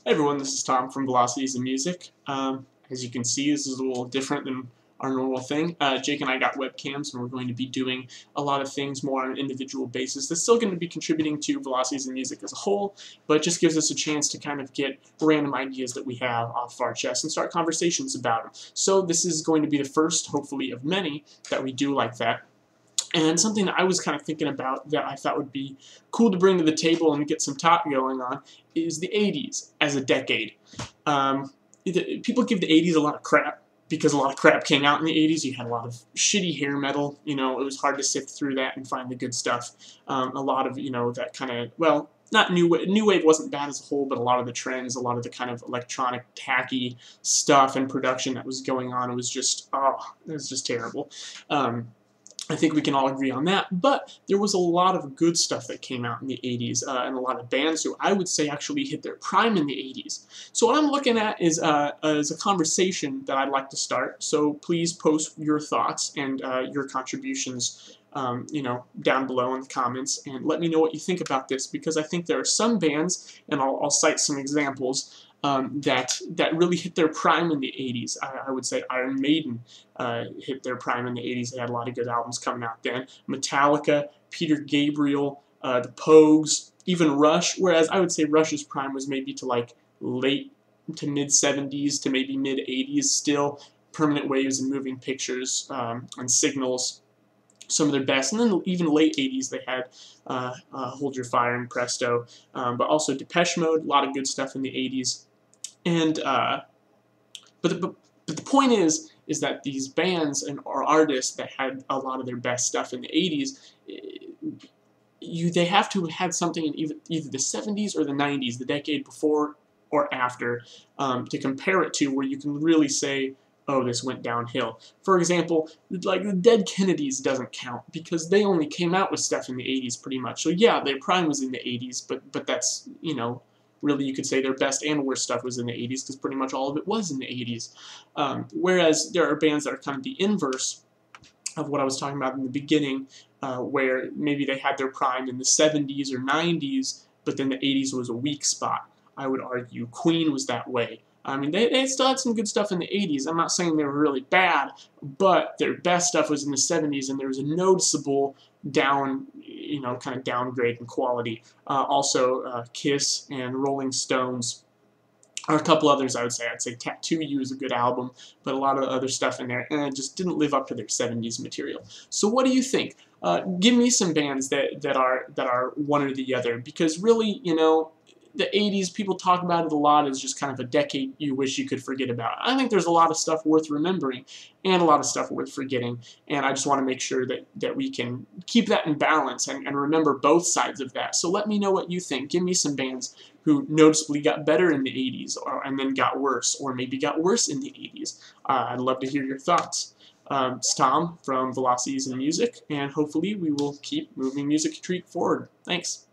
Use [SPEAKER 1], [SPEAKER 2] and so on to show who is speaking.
[SPEAKER 1] Hey everyone, this is Tom from Velocities and Music. As you can see, this is a little different than our normal thing. Jake and I got webcams, and we're going to be doing a lot of things more on an individual basis. That's still going to be contributing to Velocities and Music as a whole, but it just gives us a chance to kind of get random ideas that we have off our chest and start conversations about them. So this is going to be the first, hopefully, of many that we do like that. And something that I was kind of thinking about that I thought would be cool to bring to the table and get some talk going on is the 80s as a decade. People give the 80s a lot of crap because a lot of crap came out in the 80s. You had a lot of shitty hair metal. It was hard to sift through that and find the good stuff. A lot of, that kind of, well, not new wave. New wave wasn't bad as a whole, but a lot of the trends, a lot of the kind of electronic, tacky stuff and production that was going on, it was just terrible. I think we can all agree on that, but there was a lot of good stuff that came out in the 80s, and a lot of bands who I would say actually hit their prime in the 80s. So what I'm looking at is a conversation that I'd like to start, so please post your thoughts and your contributions down below in the comments, and let me know what you think about this, because I think there are some bands, and I'll cite some examples, that really hit their prime in the 80s. I would say Iron Maiden hit their prime in the 80s. They had a lot of good albums coming out then. Metallica, Peter Gabriel, the Pogues, even Rush, whereas I would say Rush's prime was maybe to like late to mid-70s to maybe mid-80s still. Permanent Waves and Moving Pictures and Signals, some of their best. And then even late 80s they had Hold Your Fire and Presto, but also Depeche Mode, a lot of good stuff in the 80s. And but the point is that these bands or artists that had a lot of their best stuff in the 80s, they have to have had something in either the 70s or the 90s, the decade before or after, to compare it to, where you can really say, oh, this went downhill. For example, like the Dead Kennedys doesn't count because they only came out with stuff in the 80s pretty much. So yeah, their prime was in the 80s, but that's, really you could say their best and worst stuff was in the 80s because pretty much all of it was in the 80s. Whereas there are bands that are kind of the inverse of what I was talking about in the beginning, where maybe they had their prime in the 70s or 90s, but then the 80s was a weak spot. I would argue Queen was that way. I mean, they still had some good stuff in the 80s. I'm not saying they were really bad, but their best stuff was in the 70s, and there was a noticeable kind of downgrade in quality. Also, Kiss and Rolling Stones are a couple others I would say. I'd say Tattoo You is a good album, but a lot of other stuff in there, and it just didn't live up to their 70s material. So what do you think? Give me some bands that are one or the other, because really, the 80s, people talk about it a lot as just kind of a decade you wish you could forget about. I think there's a lot of stuff worth remembering and a lot of stuff worth forgetting, and I just want to make sure that we can keep that in balance and remember both sides of that. So let me know what you think. Give me some bands who noticeably got better in the 80s and then got worse, or maybe got worse in the 80s. I'd love to hear your thoughts. It's Tom from Velocities and Music, and hopefully we will keep moving Music Treat forward. Thanks.